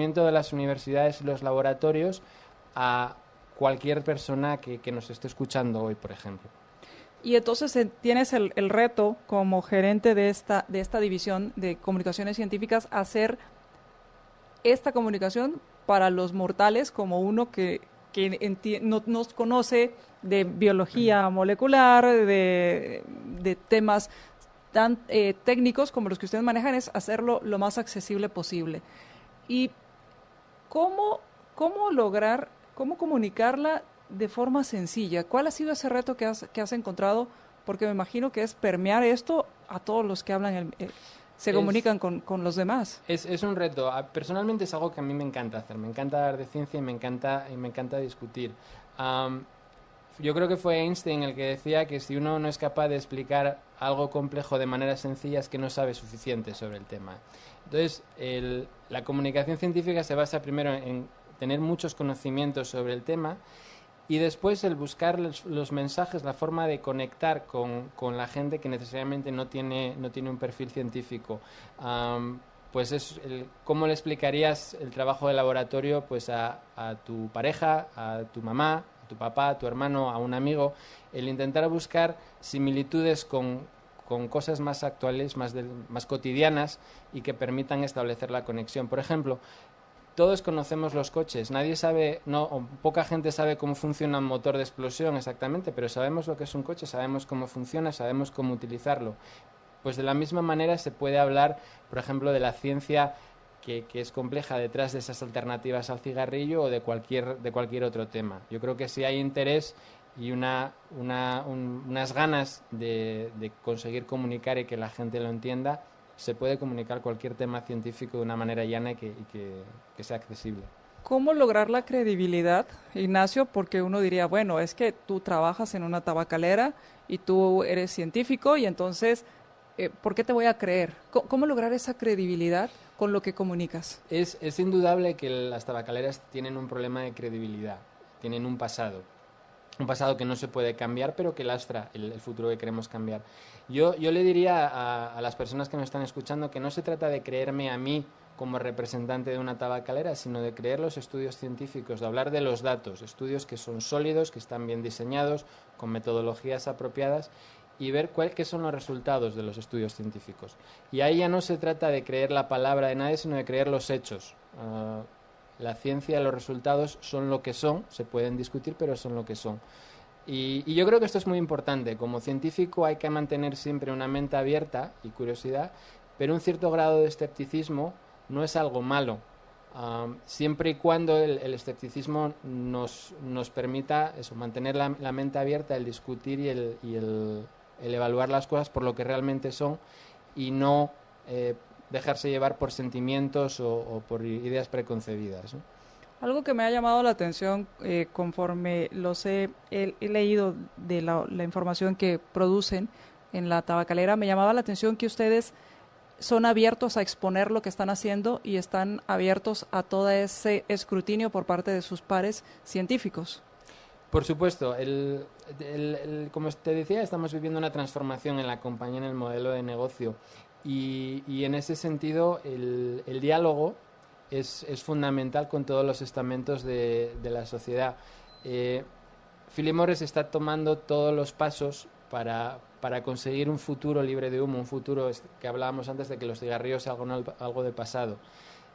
conocimiento de las universidades y los laboratorios a cualquier persona que nos esté escuchando hoy, por ejemplo. Y entonces tienes el reto como gerente de esta división de comunicaciones científicas, hacer esta comunicación para los mortales como uno que no nos conoce de biología molecular, de temas tan técnicos como los que ustedes manejan, es hacerlo lo más accesible posible. ¿Y cómo comunicarla de forma sencilla? ¿Cuál ha sido ese reto que has encontrado? Porque me imagino que es permear esto a todos los que hablan, se comunican con los demás. Es un reto. Personalmente es algo que a mí me encanta hacer. Me encanta hablar de ciencia y me encanta discutir. Yo creo que fue Einstein el que decía que si uno no es capaz de explicar algo complejo de manera sencilla es que no sabe suficiente sobre el tema. Entonces, la comunicación científica se basa primero en tener muchos conocimientos sobre el tema y después el buscar los mensajes, la forma de conectar con la gente que necesariamente no tiene un perfil científico. Pues ¿cómo le explicarías el trabajo de laboratorio pues a tu pareja, a tu mamá, a tu papá, a tu hermano, a un amigo? El intentar buscar similitudes con cosas más actuales, más cotidianas y que permitan establecer la conexión. Por ejemplo, todos conocemos los coches, nadie sabe, o poca gente sabe cómo funciona un motor de explosión exactamente, pero sabemos lo que es un coche, sabemos cómo funciona, sabemos cómo utilizarlo. Pues de la misma manera se puede hablar, por ejemplo, de la ciencia que es compleja detrás de esas alternativas al cigarrillo o de cualquier otro tema. Yo creo que si hay interés y unas ganas de conseguir comunicar y que la gente lo entienda, se puede comunicar cualquier tema científico de una manera llana y que sea accesible. ¿Cómo lograr la credibilidad, Ignacio? Porque uno diría, bueno, es que tú trabajas en una tabacalera y tú eres científico y entonces, ¿por qué te voy a creer? ¿Cómo lograr esa credibilidad con lo que comunicas? Es indudable que las tabacaleras tienen un problema de credibilidad, tienen un pasado que no se puede cambiar, pero que lastra el futuro que queremos cambiar. Yo le diría a las personas que nos están escuchando que no se trata de creerme a mí como representante de una tabacalera, sino de creer los estudios científicos, de hablar de los datos, estudios que son sólidos, que están bien diseñados, con metodologías apropiadas, y ver qué son los resultados de los estudios científicos. Y ahí ya no se trata de creer la palabra de nadie, sino de creer los hechos. La ciencia y los resultados son lo que son, se pueden discutir, pero son lo que son. Y yo creo que esto es muy importante. Como científico hay que mantener siempre una mente abierta y curiosidad, pero un cierto grado de escepticismo no es algo malo. Siempre y cuando el escepticismo nos permita eso, mantener la mente abierta, el discutir y el evaluar las cosas por lo que realmente son y no dejarse llevar por sentimientos o por ideas preconcebidas, ¿no? Algo que me ha llamado la atención conforme he leído de la información que producen en la tabacalera, me llamaba la atención que ustedes son abiertos a exponer lo que están haciendo y están abiertos a todo ese escrutinio por parte de sus pares científicos. Por supuesto, como te decía, estamos viviendo una transformación en la compañía, en el modelo de negocio. Y en ese sentido el diálogo es fundamental con todos los estamentos de la sociedad. Philip Morris está tomando todos los pasos para conseguir un futuro libre de humo, un futuro que hablábamos antes de que los cigarrillos sean algo del pasado.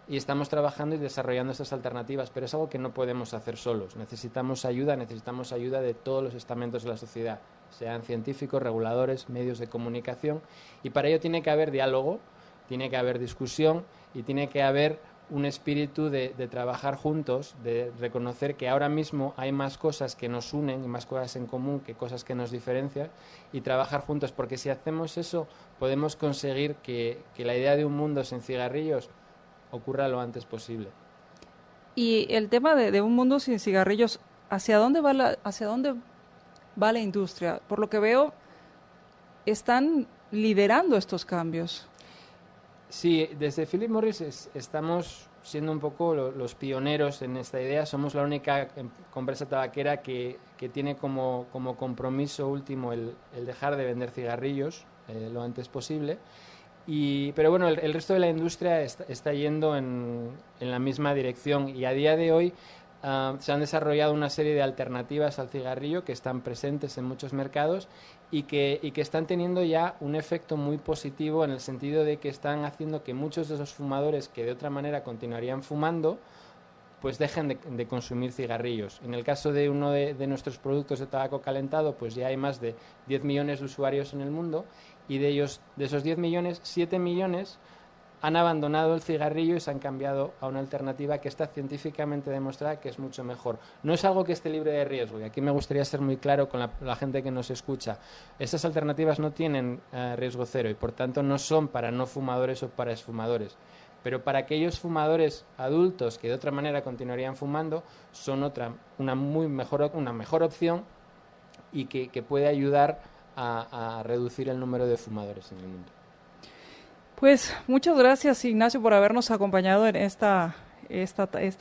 Y estamos trabajando y desarrollando estas alternativas, pero es algo que no podemos hacer solos. Necesitamos ayuda de todos los estamentos de la sociedad, sean científicos, reguladores, medios de comunicación, y para ello tiene que haber diálogo, tiene que haber discusión y tiene que haber un espíritu de trabajar juntos, de reconocer que ahora mismo hay más cosas que nos unen y más cosas en común que cosas que nos diferencian, y trabajar juntos, porque si hacemos eso podemos conseguir que la idea de un mundo sin cigarrillos ocurra lo antes posible. Y el tema de un mundo sin cigarrillos, ¿hacia dónde va la industria? Por lo que veo, están liderando estos cambios. Sí, desde Philip Morris estamos siendo un poco los pioneros en esta idea. Somos la única empresa tabaquera que tiene como compromiso último el dejar de vender cigarrillos lo antes posible. Pero bueno, el resto de la industria está yendo en la misma dirección, y a día de hoy se han desarrollado una serie de alternativas al cigarrillo que están presentes en muchos mercados y que están teniendo ya un efecto muy positivo, en el sentido de que están haciendo que muchos de esos fumadores que de otra manera continuarían fumando, pues dejen de consumir cigarrillos. En el caso de uno de nuestros productos de tabaco calentado, pues ya hay más de 10 millones de usuarios en el mundo, y de esos 10 millones, 7 millones han abandonado el cigarrillo y se han cambiado a una alternativa que está científicamente demostrada que es mucho mejor. No es algo que esté libre de riesgo, y aquí me gustaría ser muy claro con la gente que nos escucha. Estas alternativas no tienen riesgo cero, y por tanto no son para no fumadores o para exfumadores. Pero para aquellos fumadores adultos que de otra manera continuarían fumando, son una mejor opción, y que puede ayudar a reducir el número de fumadores en el mundo. Pues muchas gracias, Ignacio, por habernos acompañado en esta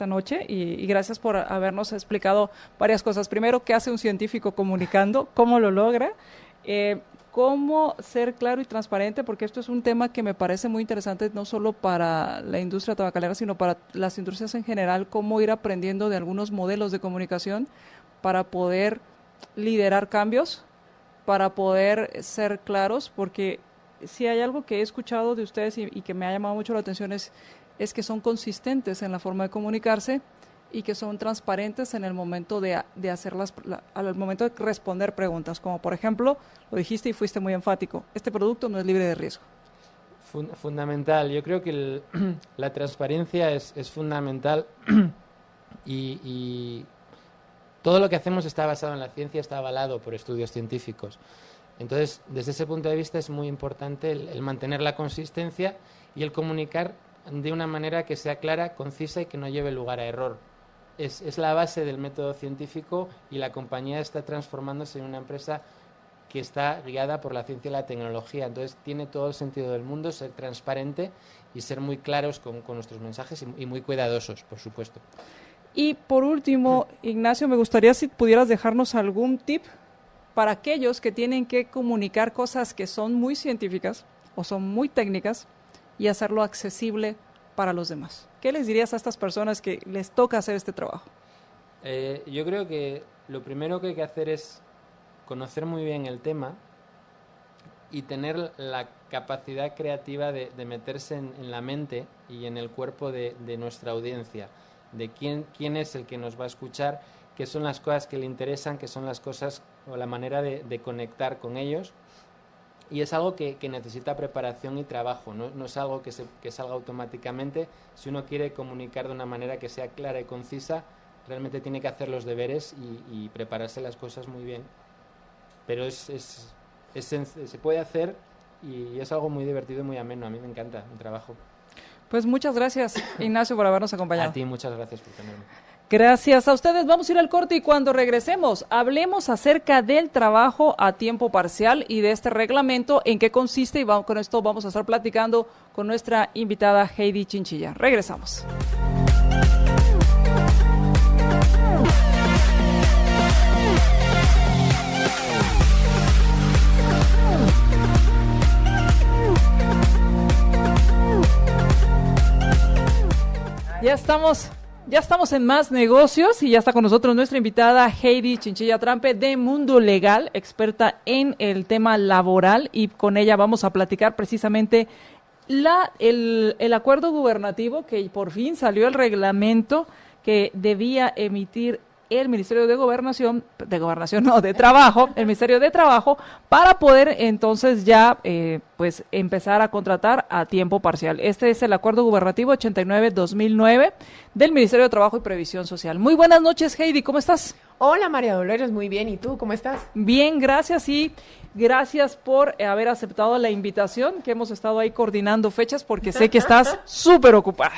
noche, y gracias por habernos explicado varias cosas. Primero, qué hace un científico comunicando, cómo lo logra, cómo ser claro y transparente, porque esto es un tema que me parece muy interesante, no solo para la industria tabacalera, sino para las industrias en general, cómo ir aprendiendo de algunos modelos de comunicación para poder liderar cambios, para poder ser claros, porque si hay algo que he escuchado de ustedes y que me ha llamado mucho la atención es que son consistentes en la forma de comunicarse, y que son transparentes en el momento de al momento de responder preguntas, como por ejemplo, lo dijiste y fuiste muy enfático, este producto no es libre de riesgo. Fundamental. Yo creo que la transparencia es fundamental, y todo lo que hacemos está basado en la ciencia, está avalado por estudios científicos. Entonces, desde ese punto de vista es muy importante el mantener la consistencia y el comunicar de una manera que sea clara, concisa y que no lleve lugar a error. Es la base del método científico, y la compañía está transformándose en una empresa que está guiada por la ciencia y la tecnología. Entonces, tiene todo el sentido del mundo ser transparente y ser muy claros con nuestros mensajes, y muy cuidadosos, por supuesto. Y por último, Ignacio, me gustaría si pudieras dejarnos algún tip para aquellos que tienen que comunicar cosas que son muy científicas o son muy técnicas, y hacerlo accesible para los demás. ¿Qué les dirías a estas personas que les toca hacer este trabajo? Yo creo que lo primero que hay que hacer es conocer muy bien el tema y tener la capacidad creativa de meterse en la mente y en el cuerpo de nuestra audiencia, de quién es el que nos va a escuchar, qué son las cosas que le interesan, qué son las cosas o la manera de conectar con ellos. Y es algo que necesita preparación y trabajo, no es algo que salga automáticamente. Si uno quiere comunicar de una manera que sea clara y concisa, realmente tiene que hacer los deberes y prepararse las cosas muy bien. Pero se puede hacer, y es algo muy divertido y muy ameno. A mí me encanta mi trabajo. Pues muchas gracias, Ignacio, por habernos acompañado. A ti, muchas gracias por tenerme. Gracias a ustedes. Vamos a ir al corte, y cuando regresemos hablemos acerca del trabajo a tiempo parcial y de este reglamento, en qué consiste, y con esto vamos a estar platicando con nuestra invitada Heidi Chinchilla. Regresamos. Ya estamos en Más Negocios, y ya está con nosotros nuestra invitada Heidi Chinchilla Trampe de Mundo Legal, experta en el tema laboral, y con ella vamos a platicar precisamente el acuerdo gubernativo, que por fin salió el reglamento que debía emitir el Ministerio de Trabajo, el Ministerio de Trabajo, para poder entonces ya pues empezar a contratar a tiempo parcial. Este es el acuerdo gubernativo 89-2009 del Ministerio de Trabajo y Previsión Social. Muy buenas noches, Heidi, ¿cómo estás? Hola, María Dolores, muy bien. ¿Y tú, cómo estás? Bien, gracias, y gracias por haber aceptado la invitación, que hemos estado ahí coordinando fechas, porque sé que estás súper ocupada.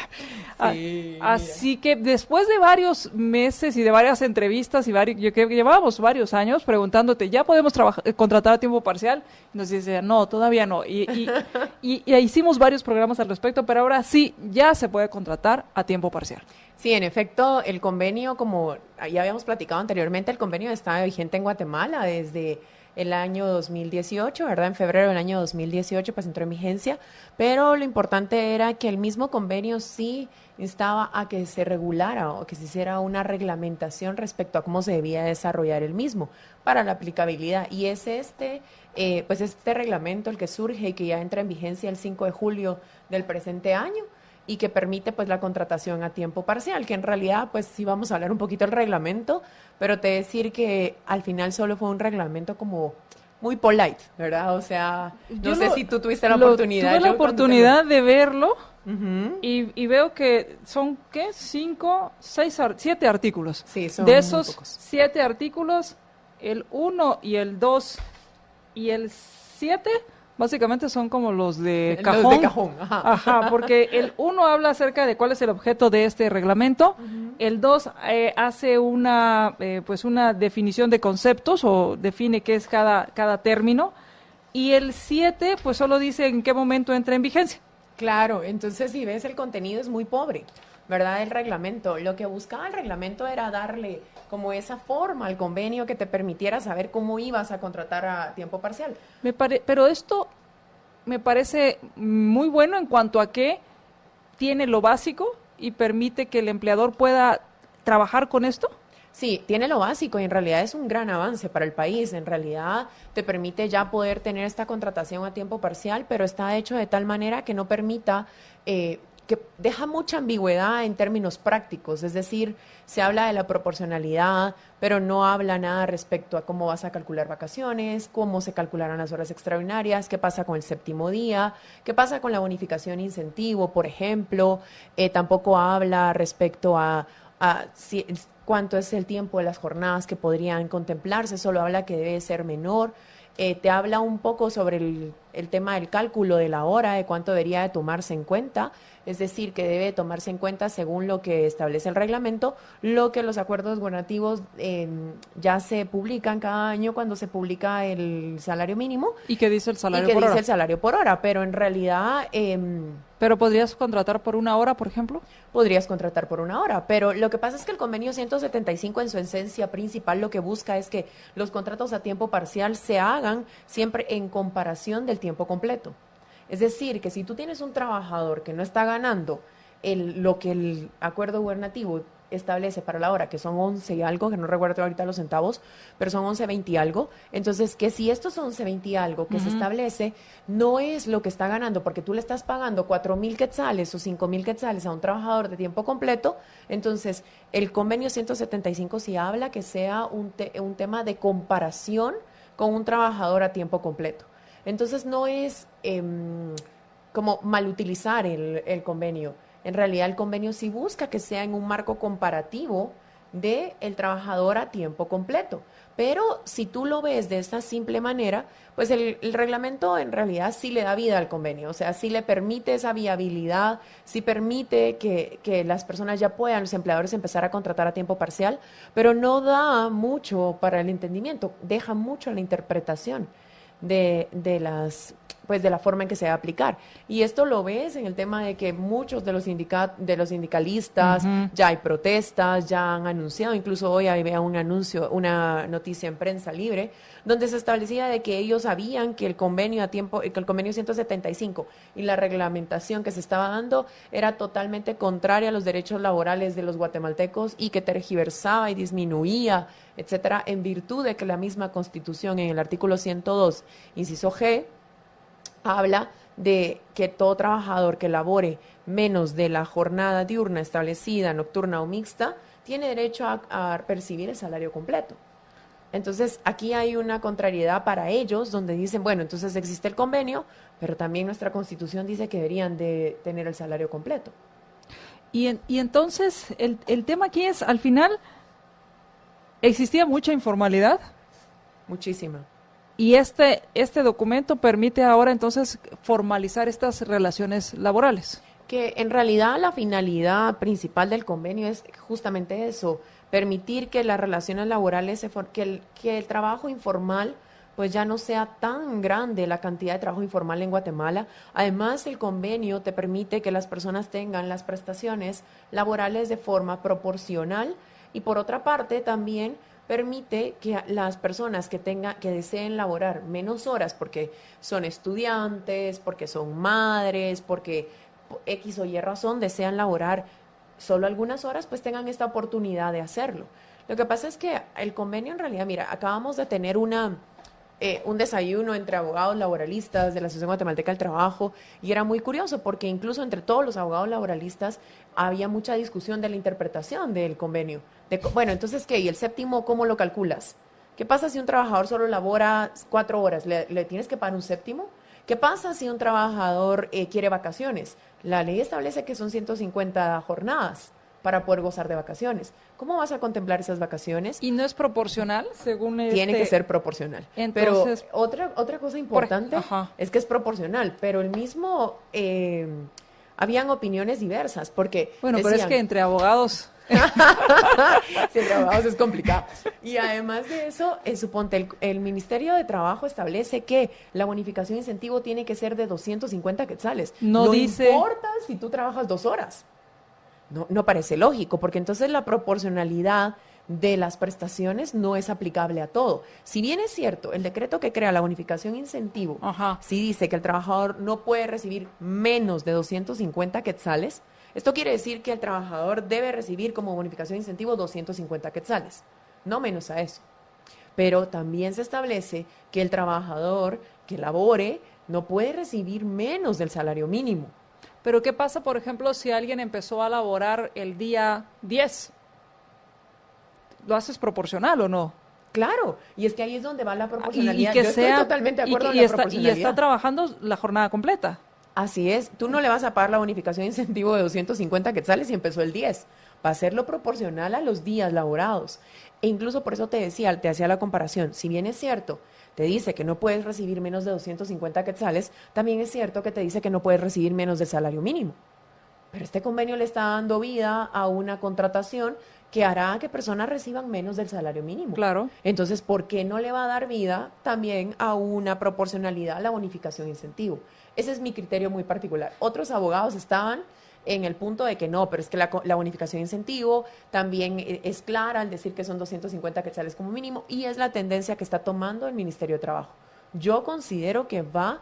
Sí, así que después de varios meses y de varias entrevistas, yo que llevábamos varios años preguntándote, ¿ya podemos contratar a tiempo parcial? Nos dice, no, todavía no. Y hicimos varios programas al respecto, pero ahora sí, ya se puede contratar a tiempo parcial. Sí, en efecto, el convenio, como ya habíamos platicado anteriormente, el convenio está vigente en Guatemala desde el año 2018, ¿verdad? En febrero del año 2018 pues entró en vigencia, pero lo importante era que el mismo convenio sí instaba a que se regulara o que se hiciera una reglamentación respecto a cómo se debía desarrollar el mismo para la aplicabilidad. Y es pues este reglamento el que surge y que ya entra en vigencia el 5 de julio del presente año y que permite pues la contratación a tiempo parcial, que en realidad pues sí vamos a hablar un poquito del reglamento, pero te decir que al final solo fue un reglamento como muy polite, ¿verdad? O sea, no sé si tú tuviste la oportunidad. Tuve la oportunidad de verlo Uh-huh. y veo que son, ¿qué? 7 artículos. Sí, son de muy esos pocos. 7 artículos, el 1 y el 2 y el 7 básicamente son como los de cajón. Los de cajón, ajá. Ajá, porque el 1 habla acerca de cuál es el objeto de este reglamento. Uh-huh. El 2 hace una definición de conceptos o define qué es cada término. Y el 7 pues solo dice en qué momento entra en vigencia. Claro, entonces si ves el contenido es muy pobre, ¿verdad? El reglamento. Lo que buscaba el reglamento era darle como esa forma al convenio que te permitiera saber cómo ibas a contratar a tiempo parcial. Pero esto me parece muy bueno en cuanto a que tiene lo básico y permite que el empleador pueda trabajar con esto. Sí, tiene lo básico y en realidad es un gran avance para el país. En realidad te permite ya poder tener esta contratación a tiempo parcial, pero está hecho de tal manera que no permita, que deja mucha ambigüedad en términos prácticos. Es decir, se habla de la proporcionalidad, pero no habla nada respecto a cómo vas a calcular vacaciones, cómo se calcularán las horas extraordinarias, qué pasa con el séptimo día, qué pasa con la bonificación incentivo, por ejemplo. Tampoco habla respecto a cuánto es el tiempo de las jornadas que podrían contemplarse, solo habla que debe ser menor. Te habla un poco sobre el tema del cálculo de la hora, de cuánto debería de tomarse en cuenta, es decir, que debe tomarse en cuenta según lo que establece el reglamento, lo que los acuerdos gubernativos ya se publican cada año cuando se publica el salario mínimo. ¿Y qué dice el salario y que por dice hora? el salario por hora, pero en realidad ¿Pero podrías contratar por una hora, por ejemplo? podrías contratar por una hora, pero lo que pasa es que el convenio 175 en su esencia principal lo que busca es que los contratos a tiempo parcial se hagan siempre en comparación del tiempo completo. Es decir, que si tú tienes un trabajador que no está ganando lo que el acuerdo gubernativo establece para la hora, que son 11 y algo, que no recuerdo ahorita los centavos, pero son 11.20 y algo, entonces que si estos 11.20 y algo que se establece no es lo que está ganando, porque tú le estás pagando 4.000 quetzales o 5.000 quetzales a un trabajador de tiempo completo, entonces el convenio 175 sí habla que sea un tema de comparación con un trabajador a tiempo completo. Entonces no es como malutilizar el convenio. En realidad el convenio sí busca que sea en un marco comparativo del trabajador a tiempo completo. Pero si tú lo ves de esta simple manera, pues el reglamento en realidad sí le da vida al convenio. O sea, sí le permite esa viabilidad, sí permite que las personas ya puedan, los empleadores, empezar a contratar a tiempo parcial, pero no da mucho para el entendimiento, deja mucho a la interpretación de la forma en que se va a aplicar. Y esto lo ves en el tema de que muchos de los sindicalistas, ya hay protestas, ya han anunciado, incluso hoy había un anuncio, una noticia en Prensa Libre, donde se establecía de que ellos sabían que el convenio 175 y la reglamentación que se estaba dando era totalmente contraria a los derechos laborales de los guatemaltecos y que tergiversaba y disminuía, etcétera, en virtud de que la misma Constitución en el artículo 102, inciso G, habla de que todo trabajador que labore menos de la jornada diurna establecida, nocturna o mixta, tiene derecho a percibir el salario completo. Entonces, aquí hay una contrariedad para ellos, donde dicen, bueno, entonces existe el convenio, pero también nuestra Constitución dice que deberían de tener el salario completo. Y entonces, el tema aquí es, al final, existía mucha informalidad. Muchísima. Y este documento permite ahora entonces formalizar estas relaciones laborales. Que en realidad la finalidad principal del convenio es justamente eso, permitir que las relaciones laborales, que el trabajo informal pues ya no sea tan grande la cantidad de trabajo informal en Guatemala. Además, el convenio te permite que las personas tengan las prestaciones laborales de forma proporcional y por otra parte también permite que las personas que deseen laborar menos horas porque son estudiantes, porque son madres, porque X o Y razón desean laborar solo algunas horas, pues tengan esta oportunidad de hacerlo. Lo que pasa es que el convenio en realidad, mira, acabamos de tener un desayuno entre abogados laboralistas de la Asociación Guatemalteca del Trabajo y era muy curioso porque incluso entre todos los abogados laboralistas había mucha discusión de la interpretación del convenio. Bueno, entonces, ¿qué? ¿Y el séptimo cómo lo calculas? ¿Qué pasa si un trabajador solo labora 4 horas? ¿Le tienes que pagar un séptimo? ¿Qué pasa si un trabajador quiere vacaciones? La ley establece que son 150 jornadas para poder gozar de vacaciones. ¿Cómo vas a contemplar esas vacaciones? ¿Y no es proporcional según Tiene que ser proporcional. Entonces, pero otra cosa importante es que es proporcional, pero el mismo... habían opiniones diversas, porque bueno, decían, pero es que entre abogados... sí, entre abogados es complicado. Y además de eso, suponte, el Ministerio de Trabajo establece que la bonificación incentivo tiene que ser de 250 quetzales. No dice... importa si tú trabajas 2 horas. No parece lógico, porque entonces la proporcionalidad de las prestaciones no es aplicable a todo. Si bien es cierto, el decreto que crea la bonificación incentivo, sí dice que el trabajador no puede recibir menos de 250 quetzales, esto quiere decir que el trabajador debe recibir como bonificación incentivo 250 quetzales, no menos a eso. Pero también se establece que el trabajador que labore no puede recibir menos del salario mínimo. Pero ¿qué pasa, por ejemplo, si alguien empezó a laborar el día 10? ¿Lo haces proporcional o no? Claro, y es que ahí es donde va la proporcionalidad. Yo estoy totalmente de acuerdo en la proporcionalidad. Y está trabajando la jornada completa. Así es, tú no le vas a pagar la bonificación incentivo de 250 quetzales y empezó el 10. Va a serlo proporcional a los días laborados. E incluso por eso te hacía la comparación. Si bien es cierto, te dice que no puedes recibir menos de 250 quetzales, también es cierto que te dice que no puedes recibir menos del salario mínimo. Pero este convenio le está dando vida a una contratación que hará que personas reciban menos del salario mínimo. Claro. Entonces, ¿por qué no le va a dar vida también a una proporcionalidad a la bonificación incentivo? Ese es mi criterio muy particular. Otros abogados estaban en el punto de que no, pero es que la bonificación incentivo también es clara al decir que son 250 quetzales como mínimo y es la tendencia que está tomando el Ministerio de Trabajo. Yo considero que va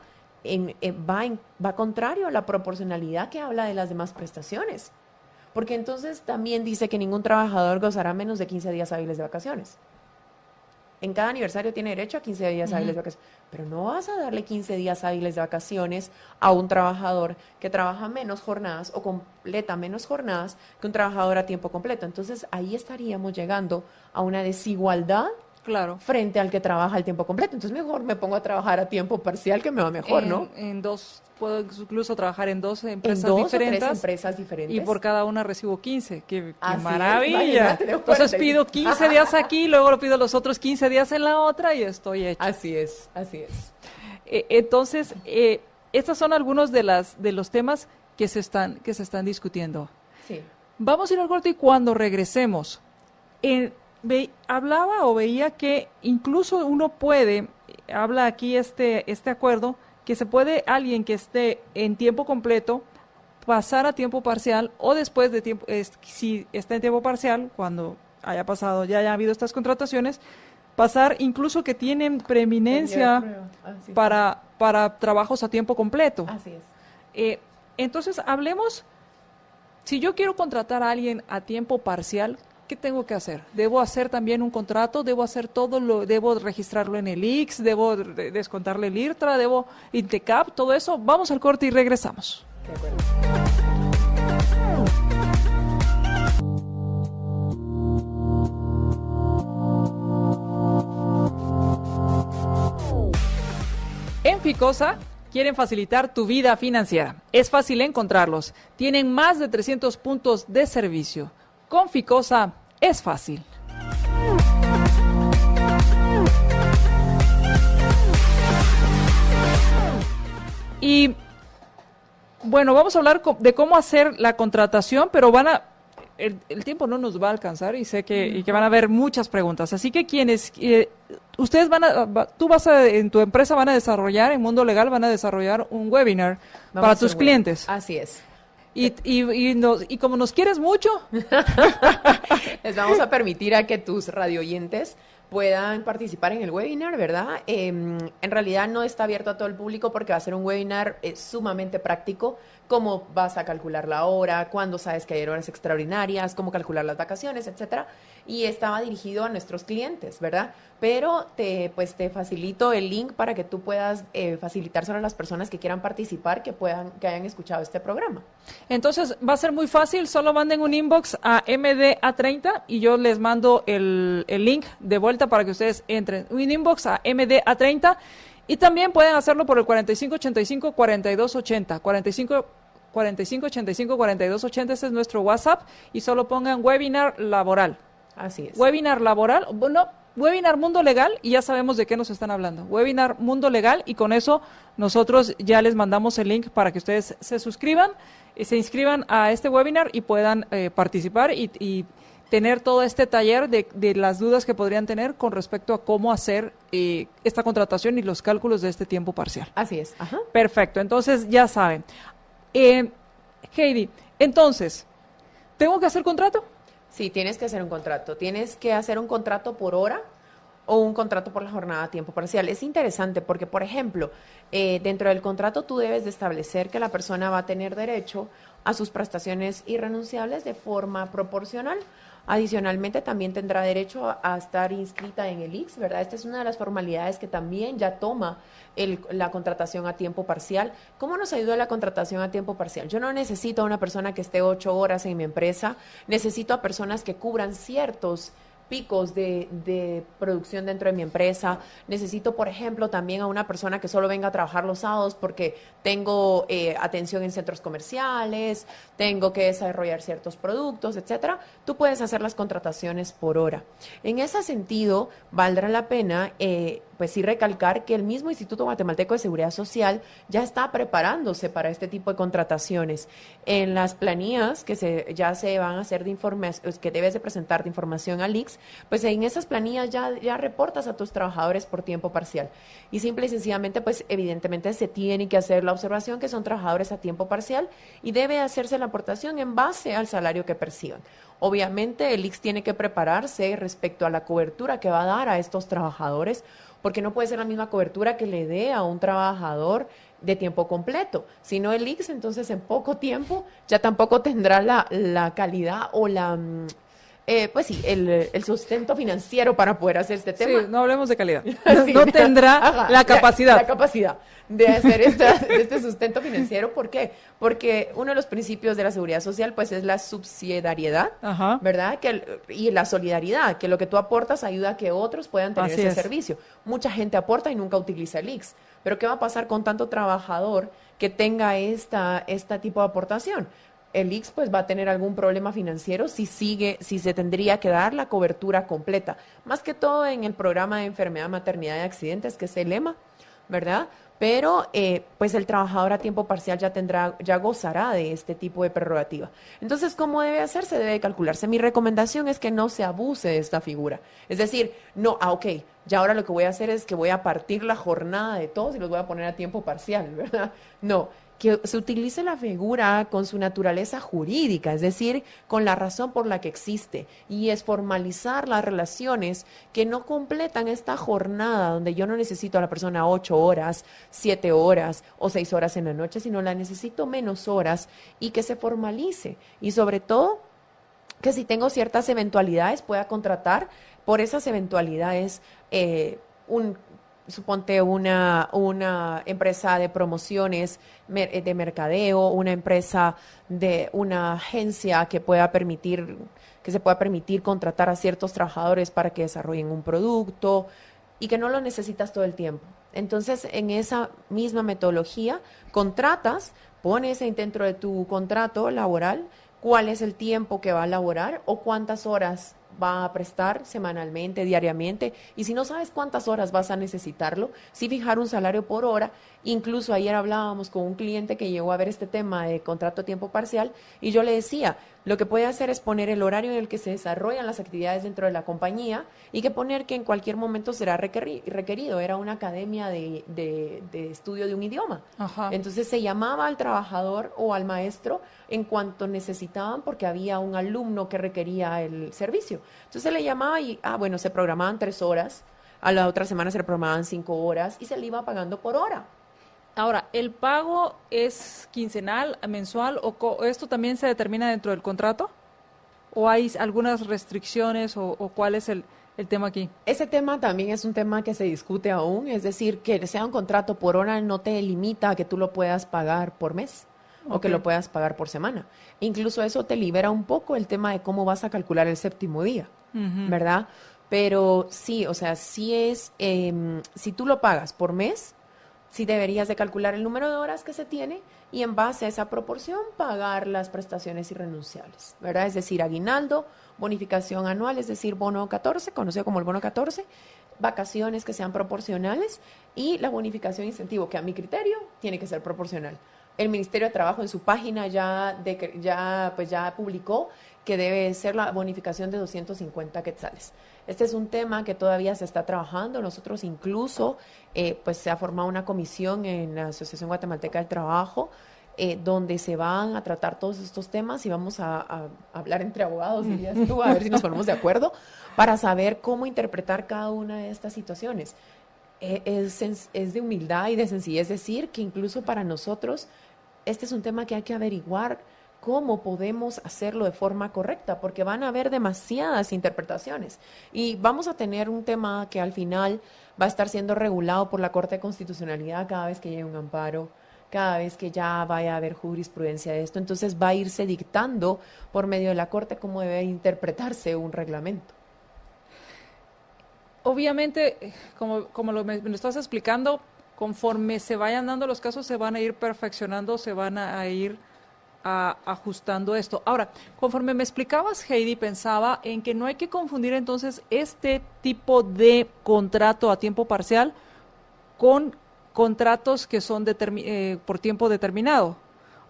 contrario a la proporcionalidad que habla de las demás prestaciones. Porque entonces también dice que ningún trabajador gozará menos de 15 días hábiles de vacaciones. En cada aniversario tiene derecho a 15 días hábiles de vacaciones. Pero no vas a darle 15 días hábiles de vacaciones a un trabajador que trabaja menos jornadas o completa menos jornadas que un trabajador a tiempo completo. Entonces ahí estaríamos llegando a una desigualdad frente al que trabaja al tiempo completo. Entonces mejor me pongo a trabajar a tiempo parcial que me va mejor, ¿no? Puedo incluso trabajar en 2 empresas diferentes. O 3 empresas diferentes. Y por cada una recibo 15. ¡Qué maravilla! Entonces pido 15 días aquí, luego lo pido los otros 15 días en la otra y estoy hecho. Así es. Entonces, estos son algunos de los temas que se están discutiendo. Sí. Vamos a ir al corte y cuando regresemos, veía que incluso uno puede, habla aquí este acuerdo, que se puede alguien que esté en tiempo completo pasar a tiempo parcial o después de tiempo, si está en tiempo parcial, cuando haya pasado, ya haya habido estas contrataciones, pasar incluso que tienen preeminencia para trabajos a tiempo completo. Así es. Entonces, hablemos, si yo quiero contratar a alguien a tiempo parcial, ¿qué tengo que hacer? ¿Debo hacer también un contrato? ¿Debo hacer debo registrarlo en el IX? ¿Debo descontarle el IRTRA? ¿Debo INTECAP? Todo eso. Vamos al corte y regresamos. De acuerdo. En Ficosa quieren facilitar tu vida financiera. Es fácil encontrarlos. Tienen más de 300 puntos de servicio. Con Ficosa es fácil. Y bueno, vamos a hablar de cómo hacer la contratación, pero el tiempo no nos va a alcanzar y sé que van a haber muchas preguntas. Así que ustedes en tu empresa van a desarrollar, en Mundo Legal van a desarrollar un webinar para tus clientes. Así es. Y como nos quieres mucho, les vamos a permitir a que tus radioyentes puedan participar en el webinar, ¿verdad? En realidad no está abierto a todo el público porque va a ser un webinar sumamente práctico, cómo vas a calcular la hora, cuándo sabes que hay horas extraordinarias, cómo calcular las vacaciones, etcétera. Y estaba dirigido a nuestros clientes, ¿verdad? Pero te facilito el link para que tú puedas facilitárselo a las personas que quieran participar, que hayan escuchado este programa. Entonces va a ser muy fácil, solo manden un inbox a MDA30 y yo les mando el link de vuelta para que ustedes entren. Un inbox a MDA30 y también pueden hacerlo por el 4585-4280. 4585-4280, ese es nuestro WhatsApp y solo pongan webinar laboral. Así es. Webinar laboral, bueno, webinar Mundo Legal y ya sabemos de qué nos están hablando. Webinar Mundo Legal y con eso nosotros ya les mandamos el link para que ustedes se suscriban, se inscriban a este webinar y puedan participar y tener todo este taller de las dudas que podrían tener con respecto a cómo hacer esta contratación y los cálculos de este tiempo parcial. Así es. Ajá. Perfecto, entonces ya saben. Heidi, entonces, ¿tengo que hacer contrato? Sí, tienes que hacer un contrato. Tienes que hacer un contrato por hora o un contrato por la jornada a tiempo parcial. Es interesante porque, por ejemplo, dentro del contrato tú debes de establecer que la persona va a tener derecho a sus prestaciones irrenunciables de forma proporcional. Adicionalmente, también tendrá derecho a estar inscrita en el ICS, ¿verdad? Esta es una de las formalidades que también ya toma la contratación a tiempo parcial. ¿Cómo nos ayuda la contratación a tiempo parcial? Yo no necesito a una persona que esté 8 horas en mi empresa, necesito a personas que cubran ciertos picos de producción dentro de mi empresa. Necesito, por ejemplo, también a una persona que solo venga a trabajar los sábados porque tengo atención en centros comerciales, tengo que desarrollar ciertos productos, etcétera. Tú puedes hacer las contrataciones por hora. En ese sentido, valdrá la pena pues sí recalcar que el mismo Instituto Guatemalteco de Seguridad Social ya está preparándose para este tipo de contrataciones. En las planillas que ya se van a hacer de informes, que debes de presentar de información al ICS, pues en esas planillas ya reportas a tus trabajadores por tiempo parcial. Y simple y sencillamente, pues evidentemente se tiene que hacer la observación que son trabajadores a tiempo parcial y debe hacerse la aportación en base al salario que perciban. Obviamente el ICS tiene que prepararse respecto a la cobertura que va a dar a estos trabajadores, porque no puede ser la misma cobertura que le dé a un trabajador de tiempo completo. Si no el ICS, entonces en poco tiempo ya tampoco tendrá la calidad o pues sí, el sustento financiero para poder hacer este tema. Sí, no hablemos de calidad. Sí. No tendrá la capacidad. La capacidad de hacer este sustento financiero. ¿Por qué? Porque uno de los principios de la seguridad social pues es la subsidiariedad, Ajá. ¿verdad? Y la solidaridad, que lo que tú aportas ayuda a que otros puedan tener ese servicio. Mucha gente aporta y nunca utiliza el ICS. Pero ¿qué va a pasar con tanto trabajador que tenga esta tipo de aportación? El ICS pues va a tener algún problema financiero si se tendría que dar la cobertura completa. Más que todo en el programa de enfermedad, maternidad y accidentes, que es el lema, ¿verdad? Pero pues el trabajador a tiempo parcial ya gozará de este tipo de prerrogativa. Entonces, ¿cómo debe hacerse? Debe calcularse. Mi recomendación es que no se abuse de esta figura. Es decir, no, ok, ya ahora lo que voy a hacer es que voy a partir la jornada de todos y los voy a poner a tiempo parcial, ¿verdad? No, que se utilice la figura con su naturaleza jurídica, es decir, con la razón por la que existe, y es formalizar las relaciones que no completan esta jornada donde yo no necesito a la persona 8 horas, 7 horas o 6 horas en la noche, sino la necesito menos horas y que se formalice. Y sobre todo, que si tengo ciertas eventualidades pueda contratar por esas eventualidades suponte una empresa de promociones, de mercadeo, una empresa de una agencia que se pueda permitir contratar a ciertos trabajadores para que desarrollen un producto y que no lo necesitas todo el tiempo. Entonces, en esa misma metodología, contratas, pones dentro de tu contrato laboral cuál es el tiempo que va a laborar o cuántas horas va a prestar semanalmente, diariamente, y si no sabes cuántas horas vas a necesitarlo, sí fijar un salario por hora. Incluso ayer hablábamos con un cliente que llegó a ver este tema de contrato a tiempo parcial y yo le decía, lo que puede hacer es poner el horario en el que se desarrollan las actividades dentro de la compañía y que poner que en cualquier momento será requerido. Era una academia de estudio de un idioma. Ajá. Entonces se llamaba al trabajador o al maestro en cuanto necesitaban porque había un alumno que requería el servicio. Entonces le llamaba y, bueno, se programaban 3 horas, a la otra semana se programaban 5 horas y se le iba pagando por hora. Ahora, ¿el pago es quincenal, mensual o esto también se determina dentro del contrato? ¿O hay algunas restricciones o cuál es el tema aquí? Ese tema también es un tema que se discute aún, es decir, que sea un contrato por hora no te limita a que tú lo puedas pagar por mes o que lo puedas pagar por semana. Incluso eso te libera un poco el tema de cómo vas a calcular el séptimo día, ¿verdad? Pero sí, o sea, sí es, si tú lo pagas por mes, sí deberías de calcular el número de horas que se tiene y en base a esa proporción pagar las prestaciones irrenunciables, ¿verdad? Es decir, aguinaldo, bonificación anual, es decir, bono 14, conocido como el bono 14, vacaciones que sean proporcionales y la bonificación incentivo, que a mi criterio tiene que ser proporcional. El Ministerio de Trabajo en su página ya publicó que debe ser la bonificación de 250 quetzales. Este es un tema que todavía se está trabajando. Nosotros incluso, se ha formado una comisión en la Asociación Guatemalteca del Trabajo, donde se van a tratar todos estos temas y vamos a hablar entre abogados, dirías tú, a ver si nos ponemos de acuerdo, para saber cómo interpretar cada una de estas situaciones. Es de humildad y de sencillez decir que incluso para nosotros este es un tema que hay que averiguar cómo podemos hacerlo de forma correcta, porque van a haber demasiadas interpretaciones y vamos a tener un tema que al final va a estar siendo regulado por la Corte de Constitucionalidad cada vez que llegue un amparo, cada vez que ya vaya a haber jurisprudencia de esto. Entonces va a irse dictando por medio de la Corte cómo debe interpretarse un reglamento. Obviamente, como me lo estás explicando, conforme se vayan dando los casos, se van a ir perfeccionando, se van a ir ajustando esto. Ahora, conforme me explicabas, Heidi, pensaba en que no hay que confundir entonces este tipo de contrato a tiempo parcial con contratos que son por tiempo determinado.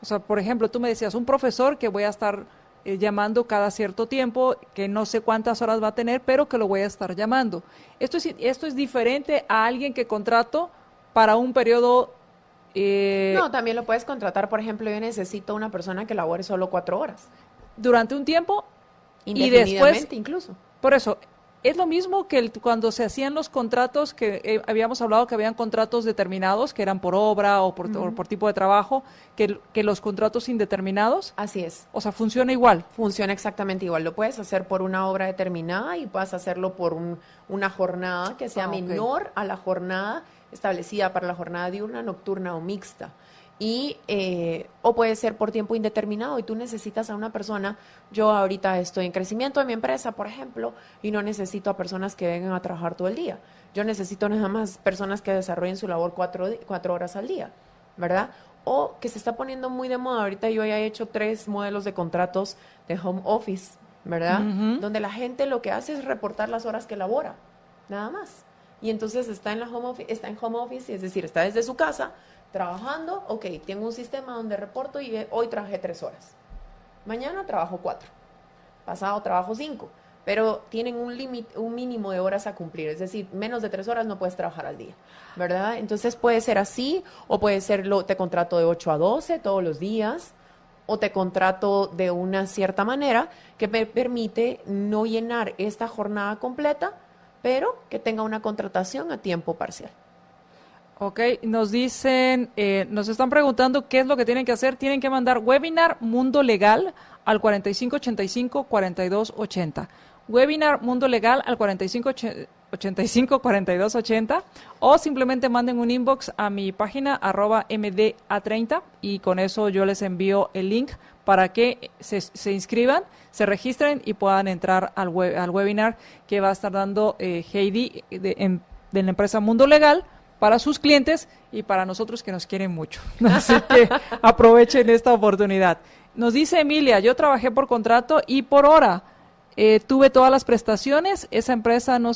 O sea, por ejemplo, tú me decías, un profesor que voy a estar llamando cada cierto tiempo, que no sé cuántas horas va a tener, pero que lo voy a estar llamando. Esto es diferente a alguien que contrato para un periodo. No, también lo puedes contratar. Por ejemplo, yo necesito una persona que labore solo 4 horas. Durante un tiempo y después, incluso. Por eso, es lo mismo que cuando se hacían los contratos que habíamos hablado, que habían contratos determinados, que eran por obra o por tipo de trabajo, que los contratos indeterminados. Así es. O sea, funciona igual. Funciona exactamente igual. Lo puedes hacer por una obra determinada y puedes hacerlo por una jornada que sea menor a la jornada establecida para la jornada diurna, nocturna o mixta. O puede ser por tiempo indeterminado y tú necesitas a una persona. Yo ahorita estoy en crecimiento de mi empresa, por ejemplo, y no necesito a personas que vengan a trabajar todo el día. Yo necesito nada más personas que desarrollen su labor 4 horas al día, ¿verdad? O que se está poniendo muy de moda. Ahorita yo ya he hecho 3 modelos de contratos de home office, ¿verdad? Donde la gente lo que hace es reportar las horas que labora, nada más. Y entonces está en home office, es decir, está desde su casa trabajando. Ok, tengo un sistema donde reporto y hoy trabajé 3 horas. Mañana trabajo 4. Pasado trabajo 5. Pero tienen un mínimo de horas a cumplir. Es decir, menos de 3 horas no puedes trabajar al día, ¿verdad? Entonces puede ser así, o puede ser te contrato de 8 a 12 todos los días, o te contrato de una cierta manera que me permite no llenar esta jornada completa, pero que tenga una contratación a tiempo parcial. Ok, nos dicen, nos están preguntando qué es lo que tienen que hacer. Tienen que mandar webinar Mundo Legal al 4585-4280. Webinar Mundo Legal al 4585-4280 o simplemente manden un inbox a mi página @mda30 y con eso yo les envío el link para que se inscriban, se registren y puedan entrar al webinar que va a estar dando Heidi de la empresa Mundo Legal para sus clientes y para nosotros que nos quieren mucho. Así que aprovechen esta oportunidad. Nos dice Emilia, yo trabajé por contrato y por hora. tuve todas las prestaciones, esa empresa no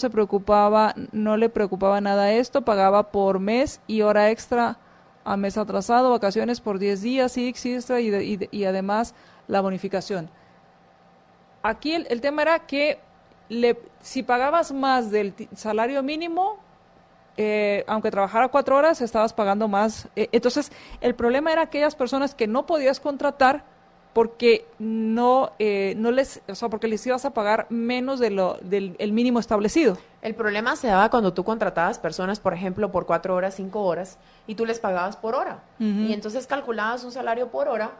le preocupaba nada esto, pagaba por mes y hora extra a mes atrasado, vacaciones por 10 días, extra y además la bonificación. Aquí el tema era que si pagabas más del salario mínimo, aunque trabajara 4 horas, estabas pagando más. Entonces, el problema era aquellas personas que no podías contratar porque porque les ibas a pagar menos del mínimo establecido. El problema se daba cuando tú contratabas personas, por ejemplo, por 4 horas, 5 horas, y tú les pagabas por hora. Y entonces calculabas un salario por hora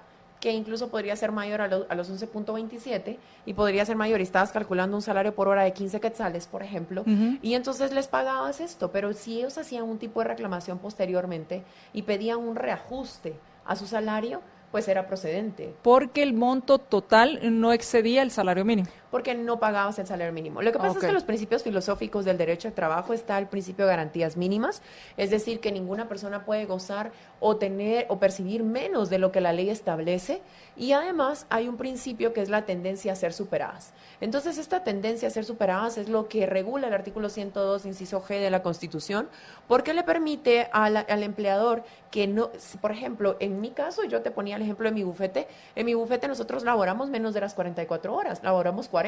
que incluso podría ser mayor a los 11.27 y podría ser mayor, y estabas calculando un salario por hora de 15 quetzales, por ejemplo, y entonces les pagabas esto. Pero si ellos hacían un tipo de reclamación posteriormente y pedían un reajuste a su salario, pues era procedente. Porque el monto total no excedía el salario mínimo. Porque no pagabas el salario mínimo. Lo que pasa es que en los principios filosóficos del derecho al trabajo está el principio de garantías mínimas, es decir, que ninguna persona puede gozar o tener o percibir menos de lo que la ley establece, y además hay un principio que es la tendencia a ser superadas. Entonces, esta tendencia a ser superadas es lo que regula el artículo 102, inciso G de la Constitución, porque le permite al empleador que no, por ejemplo, en mi caso, yo te ponía el ejemplo de mi bufete, en mi bufete nosotros laboramos menos de las 44 horas, laboramos 40.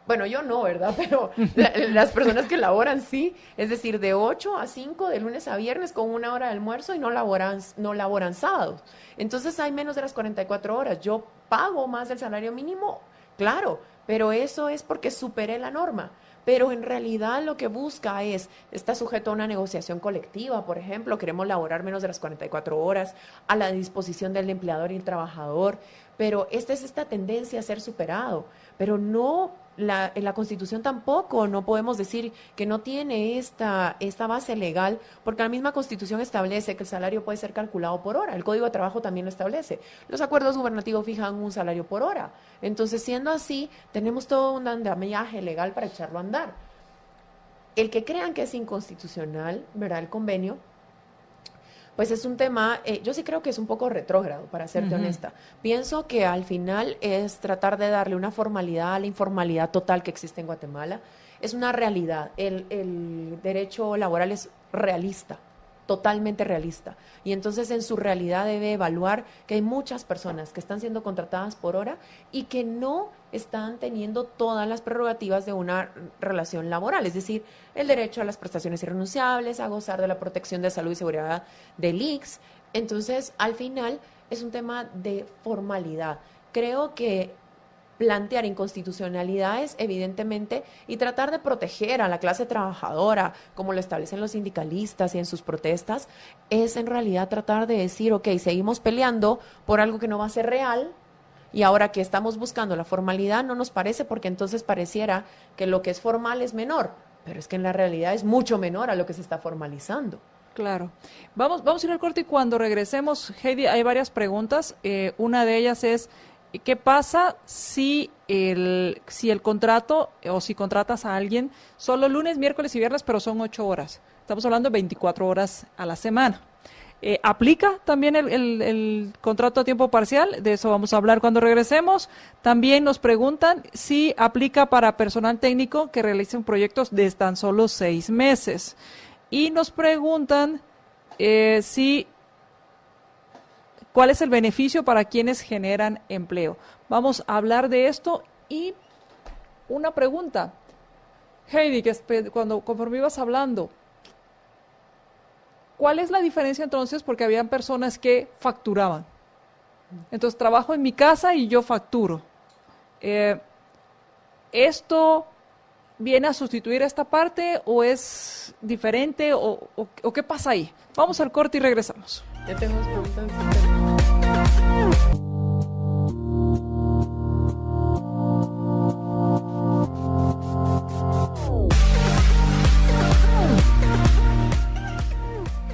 Bueno, yo no, ¿verdad? Pero las personas que laboran sí, es decir, de 8 a 5, de lunes a viernes, con 1 hora de almuerzo, y no laboran sábados. Entonces hay menos de las 44 horas. Yo pago más del salario mínimo, claro, pero eso es porque superé la norma. Pero en realidad lo que busca está sujeto a una negociación colectiva, por ejemplo, queremos laborar menos de las 44 horas, a la disposición del empleador y el trabajador, pero esta es esta tendencia a ser superado, pero no, en la Constitución tampoco, no podemos decir que no tiene esta base legal, porque la misma Constitución establece que el salario puede ser calculado por hora, el Código de Trabajo también lo establece, los acuerdos gubernativos fijan un salario por hora. Entonces, siendo así, tenemos todo un andamiaje legal para echarlo a andar. El que crean que es inconstitucional, ¿verdad?, el convenio, pues es un tema, yo sí creo que es un poco retrógrado, para serte honesta. Pienso que al final es tratar de darle una formalidad a la informalidad total que existe en Guatemala. Es una realidad. El derecho laboral es realista, totalmente realista. Y entonces en su realidad debe evaluar que hay muchas personas que están siendo contratadas por hora y que no están teniendo todas las prerrogativas de una relación laboral, es decir, el derecho a las prestaciones irrenunciables, a gozar de la protección de salud y seguridad del ICS. Entonces, al final, es un tema de formalidad. Creo que plantear inconstitucionalidades, evidentemente, y tratar de proteger a la clase trabajadora, como lo establecen los sindicalistas y en sus protestas, es en realidad tratar de decir, ok, seguimos peleando por algo que no va a ser real, y ahora que estamos buscando la formalidad no nos parece, porque entonces pareciera que lo que es formal es menor, pero es que en la realidad es mucho menor a lo que se está formalizando. Claro. Vamos a ir al corte y cuando regresemos, Heidi, hay varias preguntas. Una de ellas es, ¿qué pasa si el contrato o si contratas a alguien solo lunes, miércoles y viernes, pero son 8 horas? Estamos hablando de 24 horas a la semana. ¿Aplica también el contrato a tiempo parcial? De eso vamos a hablar cuando regresemos. También nos preguntan si aplica para personal técnico que realicen proyectos de tan solo 6 meses. Y nos preguntan cuál es el beneficio para quienes generan empleo. Vamos a hablar de esto. Y una pregunta, Heidi, que conforme ibas hablando, ¿cuál es la diferencia entonces? Porque habían personas que facturaban. Entonces, trabajo en mi casa y yo facturo. ¿Esto viene a sustituir esta parte o es diferente o qué pasa ahí? Vamos al corte y regresamos. Ya tengo unas preguntas.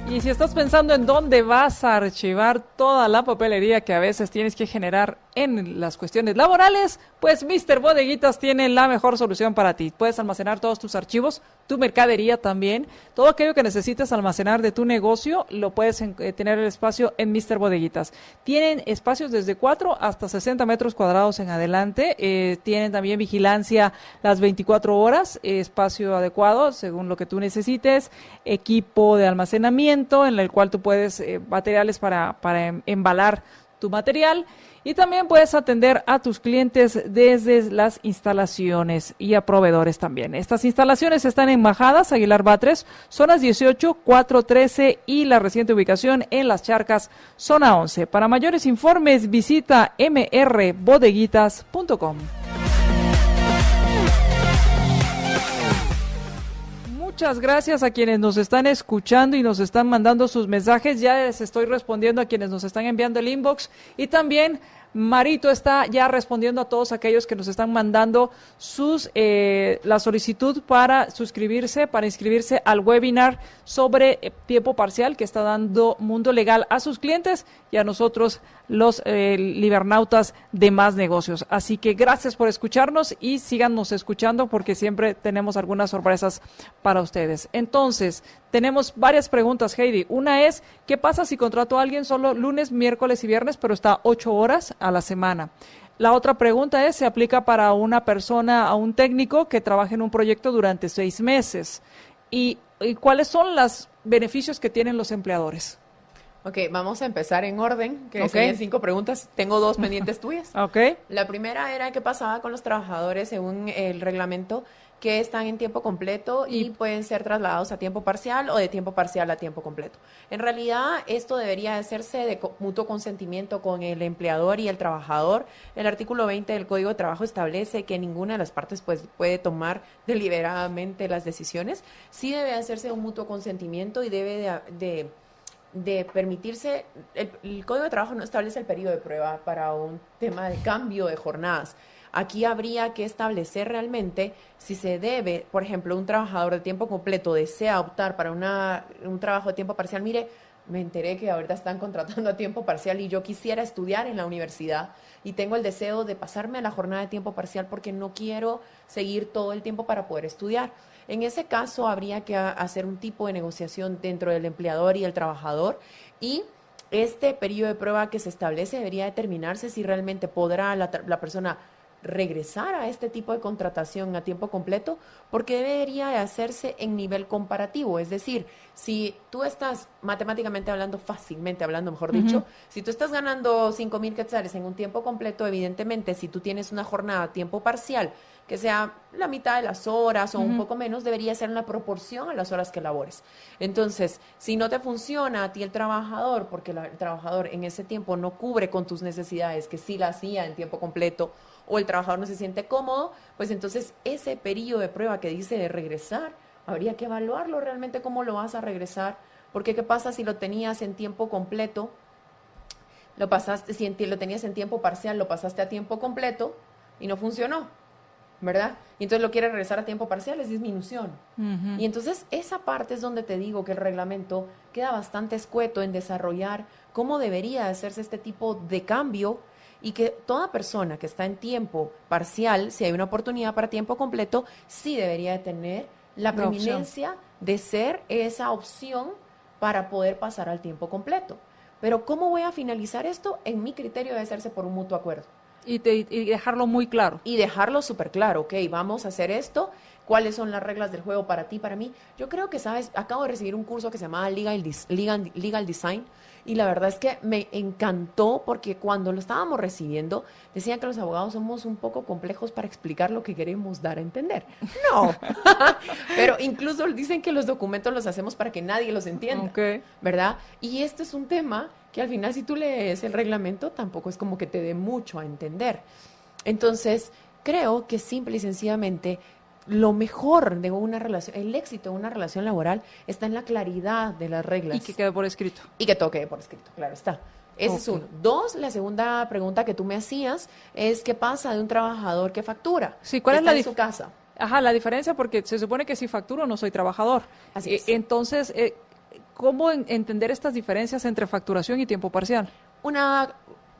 Y si estás pensando en dónde vas a archivar toda la papelería que a veces tienes que generar en las cuestiones laborales, pues Mr. Bodeguitas tiene la mejor solución para ti. Puedes almacenar todos tus archivos, tu mercadería también, todo aquello que necesites almacenar de tu negocio, lo puedes tener el espacio en Mr. Bodeguitas. Tienen espacios desde 4 hasta 60 metros cuadrados en adelante, tienen también vigilancia las 24 horas, espacio adecuado según lo que tú necesites, equipo de almacenamiento en el cual tú puedes, materiales para embalar tu material, y también puedes atender a tus clientes desde las instalaciones y a proveedores también. Estas instalaciones están en Majadas, Aguilar Batres, zonas 18, 4, 13 y la reciente ubicación en Las Charcas, zona 11. Para mayores informes visita mrbodeguitas.com. Muchas gracias a quienes nos están escuchando y nos están mandando sus mensajes. Ya les estoy respondiendo a quienes nos están enviando el inbox, y también Marito está ya respondiendo a todos aquellos que nos están mandando la solicitud para inscribirse al webinar sobre tiempo parcial que está dando Mundo Legal a sus clientes y a nosotros los libernautas de Más Negocios. Así que gracias por escucharnos y síganos escuchando porque siempre tenemos algunas sorpresas para ustedes. Entonces, tenemos varias preguntas, Heidi. Una es, ¿qué pasa si contrato a alguien solo lunes, miércoles y viernes, pero está 8 horas a la semana? La otra pregunta es, ¿se aplica para una persona, a un técnico que trabaje en un proyecto durante 6 meses? ¿Y cuáles son los beneficios que tienen los empleadores? Ok, vamos a empezar en orden, que serían 5 preguntas. Tengo 2 pendientes tuyas. Ok. La primera era qué pasaba con los trabajadores según el reglamento que están en tiempo completo y pueden ser trasladados a tiempo parcial o de tiempo parcial a tiempo completo. En realidad, esto debería hacerse de mutuo consentimiento con el empleador y el trabajador. El artículo 20 del Código de Trabajo establece que ninguna de las partes puede tomar deliberadamente las decisiones. Sí debe hacerse un mutuo consentimiento y debe de permitirse, el Código de Trabajo no establece el periodo de prueba para un tema de cambio de jornadas. Aquí habría que establecer realmente si se debe, por ejemplo, un trabajador de tiempo completo desea optar para un trabajo de tiempo parcial. Mire, me enteré que ahorita están contratando a tiempo parcial y yo quisiera estudiar en la universidad y tengo el deseo de pasarme a la jornada de tiempo parcial porque no quiero seguir todo el tiempo para poder estudiar. En ese caso habría que hacer un tipo de negociación dentro del empleador y el trabajador, y este periodo de prueba que se establece debería determinarse si realmente podrá la persona regresar a este tipo de contratación a tiempo completo, porque debería hacerse en nivel comparativo. Es decir, si tú estás matemáticamente hablando, fácilmente hablando, mejor dicho, si tú estás ganando 5,000 quetzales en un tiempo completo, evidentemente, si tú tienes una jornada a tiempo parcial que sea la mitad de las horas o un poco menos, debería ser una proporción a las horas que labores. Entonces, si no te funciona a ti el trabajador, porque el trabajador en ese tiempo no cubre con tus necesidades, que sí la hacía en tiempo completo, o el trabajador no se siente cómodo, pues entonces ese periodo de prueba que dice de regresar, habría que evaluarlo realmente cómo lo vas a regresar, porque ¿qué pasa si lo tenías en tiempo completo, lo pasaste, si lo tenías en tiempo parcial, lo pasaste a tiempo completo y no funcionó, ¿verdad? Y entonces lo quieres regresar a tiempo parcial, es disminución. Y entonces esa parte es donde te digo que el reglamento queda bastante escueto en desarrollar cómo debería hacerse este tipo de cambio, y que toda persona que está en tiempo parcial, si hay una oportunidad para tiempo completo, sí debería de tener la preeminencia de ser esa opción para poder pasar al tiempo completo. Pero ¿cómo voy a finalizar esto? En mi criterio debe hacerse por un mutuo acuerdo. Y dejarlo muy claro. Y dejarlo súper claro, ok, vamos a hacer esto, cuáles son las reglas del juego para ti, para mí. Yo creo que, ¿sabes? Acabo de recibir un curso que se llamaba Legal Design, y la verdad es que me encantó porque cuando lo estábamos recibiendo decían que los abogados somos un poco complejos para explicar lo que queremos dar a entender. No, pero incluso dicen que los documentos los hacemos para que nadie los entienda, ¿verdad? Y este es un tema que al final si tú lees el reglamento tampoco es como que te dé mucho a entender. Entonces creo que simple y sencillamente lo mejor de una relación, el éxito de una relación laboral está en la claridad de las reglas. Y que quede por escrito. Y que todo quede por escrito, claro está. Ese es uno. 2, la segunda pregunta que tú me hacías es ¿qué pasa de un trabajador que factura? Sí, ¿cuál es la en su casa? Ajá, la diferencia, porque se supone que si facturo no soy trabajador. Así es. Entonces, ¿Cómo entender estas diferencias entre facturación y tiempo parcial?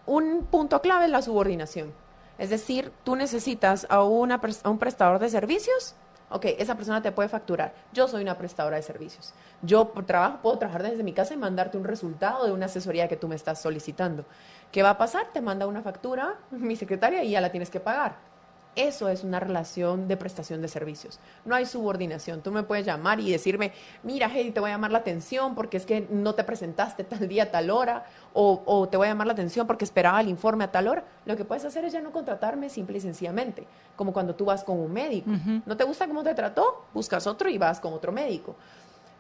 Un punto clave es la subordinación. Es decir, tú necesitas a un prestador de servicios. Ok, esa persona te puede facturar. Yo soy una prestadora de servicios. Yo puedo trabajar desde mi casa y mandarte un resultado de una asesoría que tú me estás solicitando. ¿Qué va a pasar? Te manda una factura mi secretaria y ya la tienes que pagar. Eso es una relación de prestación de servicios. No hay subordinación. Tú me puedes llamar y decirme, mira, Heidi, te voy a llamar la atención porque es que no te presentaste tal día, tal hora, o te voy a llamar la atención porque esperaba el informe a tal hora. Lo que puedes hacer es ya no contratarme simple y sencillamente, como cuando tú vas con un médico. ¿No te gusta cómo te trató? Buscas otro y vas con otro médico.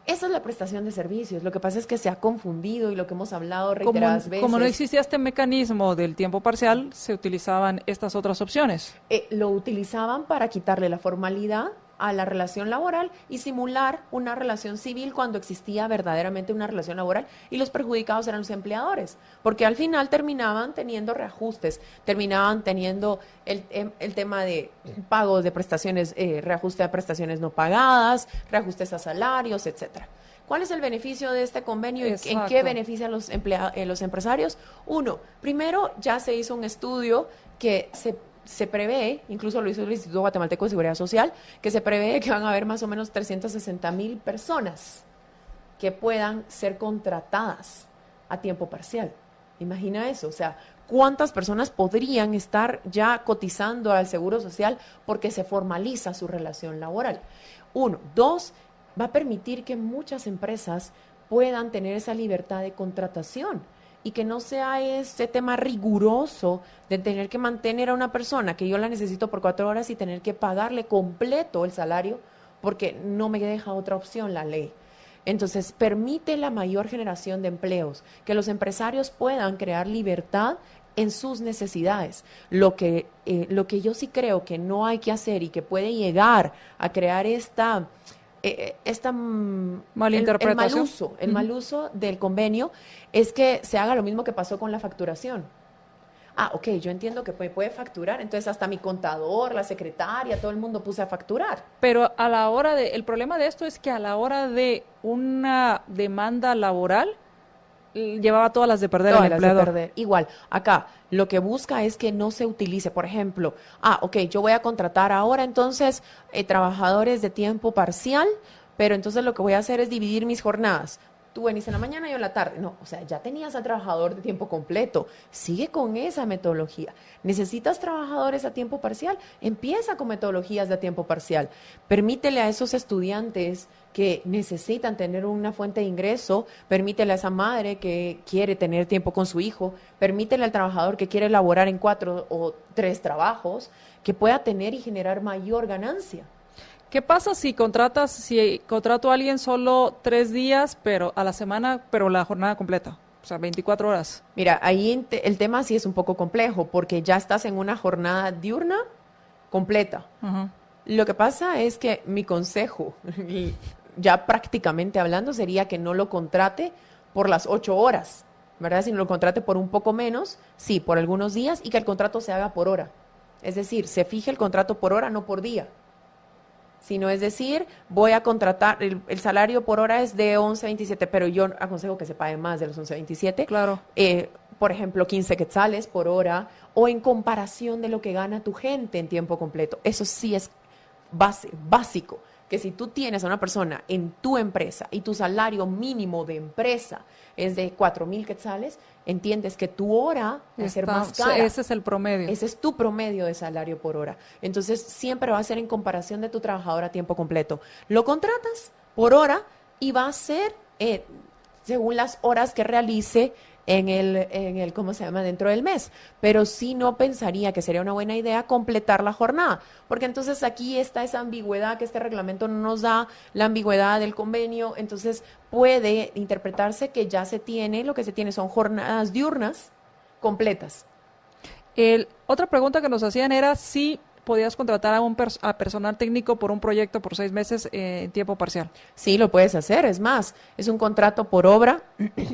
Esa es la prestación de servicios. Lo que pasa es que se ha confundido y lo que hemos hablado reiteradas veces. Como no existía este mecanismo del tiempo parcial, se utilizaban estas otras opciones. Lo utilizaban para quitarle la formalidad a la relación laboral y simular una relación civil cuando existía verdaderamente una relación laboral y los perjudicados eran los empleadores, porque al final terminaban teniendo reajustes, terminaban teniendo el tema de pagos de prestaciones, reajuste a prestaciones no pagadas, reajustes a salarios, etcétera. ¿Cuál es el beneficio de este convenio y en qué beneficia a los empresarios? Uno, primero ya se hizo un estudio que se prevé, incluso lo hizo el Instituto Guatemalteco de Seguridad Social, que se prevé que van a haber más o menos 360,000 personas que puedan ser contratadas a tiempo parcial. Imagina eso, o sea, ¿cuántas personas podrían estar ya cotizando al Seguro Social porque se formaliza su relación laboral? Uno. Dos, va a permitir que muchas empresas puedan tener esa libertad de contratación y que no sea este tema riguroso de tener que mantener a una persona que yo la necesito por 4 horas y tener que pagarle completo el salario porque no me deja otra opción la ley. Entonces, permite la mayor generación de empleos, que los empresarios puedan crear libertad en sus necesidades. Lo que yo sí creo que no hay que hacer y que puede llegar a crear esta malinterpretación. El mal uso del convenio es que se haga lo mismo que pasó con la facturación. Ok, yo entiendo que puede facturar, entonces hasta mi contador, la secretaria, todo el mundo puse a facturar. Pero el problema de esto es que a la hora de una demanda laboral, llevaba todas las de perder el empleador. Igual, acá lo que busca es que no se utilice, por ejemplo, ok, yo voy a contratar ahora entonces trabajadores de tiempo parcial, pero entonces lo que voy a hacer es dividir mis jornadas. Tú venís en la mañana y yo en la tarde. No, o sea, ya tenías al trabajador de tiempo completo. Sigue con esa metodología. ¿Necesitas trabajadores a tiempo parcial? Empieza con metodologías de tiempo parcial. Permítele a esos estudiantes que necesitan tener una fuente de ingreso, permítele a esa madre que quiere tener tiempo con su hijo, permítele al trabajador que quiere laborar en 4 o 3 trabajos, que pueda tener y generar mayor ganancia. ¿Qué pasa si contrato a alguien solo 3 días, pero a la semana, pero la jornada completa? O sea, 24 horas. Mira, ahí el tema sí es un poco complejo, porque ya estás en una jornada diurna completa. Uh-huh. Lo que pasa es que mi consejo, ya prácticamente hablando, sería que no lo contrate por las 8 horas, ¿verdad? Sino lo contrate por un poco menos, sí, por algunos días, y que el contrato se haga por hora. Es decir, se fije el contrato por hora, no por día. Sino es decir, voy a contratar, el salario por hora es de 11.27, pero yo aconsejo que se pague más de los 11.27. Claro. Por ejemplo, 15 quetzales por hora, o en comparación de lo que gana tu gente en tiempo completo. Eso sí es básico, que si tú tienes a una persona en tu empresa y tu salario mínimo de empresa es de 4,000 quetzales, entiendes que tu hora va a ser más cara. Ese es el promedio. Ese es tu promedio de salario por hora. Entonces, siempre va a ser en comparación de tu trabajador a tiempo completo. Lo contratas por hora y va a ser según las horas que realice en el ¿cómo se llama?, dentro del mes. Pero sí no pensaría que sería una buena idea completar la jornada, porque entonces aquí está esa ambigüedad que este reglamento no nos da, la ambigüedad del convenio, entonces puede interpretarse que ya lo que se tiene son jornadas diurnas completas. Otra pregunta que nos hacían era si podías contratar a personal técnico por un proyecto por 6 meses en tiempo parcial. Sí, lo puedes hacer, es más, es un contrato por obra,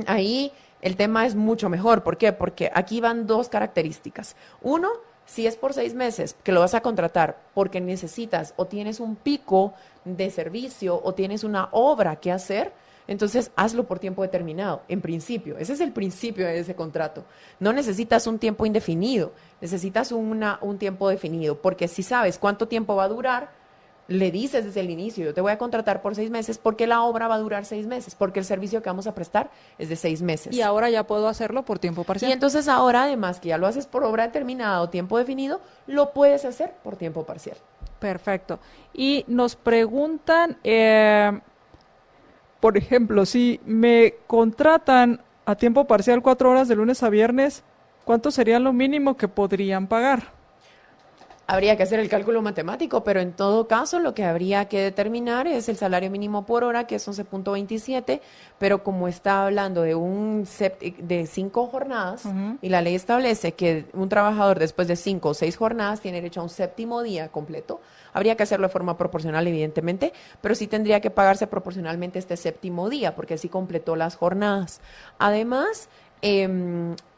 ahí el tema es mucho mejor. ¿Por qué? Porque aquí van 2 características. Uno, si es por 6 meses que lo vas a contratar porque necesitas o tienes un pico de servicio o tienes una obra que hacer, entonces hazlo por tiempo determinado, en principio. Ese es el principio de ese contrato. No necesitas un tiempo indefinido, necesitas un tiempo definido, porque si sabes cuánto tiempo va a durar, le dices desde el inicio, yo te voy a contratar por 6 meses, porque la obra va a durar 6 meses, porque el servicio que vamos a prestar es de 6 meses. Y ahora ya puedo hacerlo por tiempo parcial. Y entonces ahora, además que ya lo haces por obra determinada o tiempo definido, lo puedes hacer por tiempo parcial. Perfecto. Y nos preguntan, por ejemplo, si me contratan a tiempo parcial 4 horas de lunes a viernes, ¿cuánto sería lo mínimo que podrían pagar? Habría que hacer el cálculo matemático, pero en todo caso lo que habría que determinar es el salario mínimo por hora, que es 11.27, pero como está hablando de 5 jornadas, y la ley establece que un trabajador después de 5 o 6 jornadas tiene derecho a un 7º día completo, habría que hacerlo de forma proporcional, evidentemente, pero sí tendría que pagarse proporcionalmente este 7º día, porque así completó las jornadas. Además,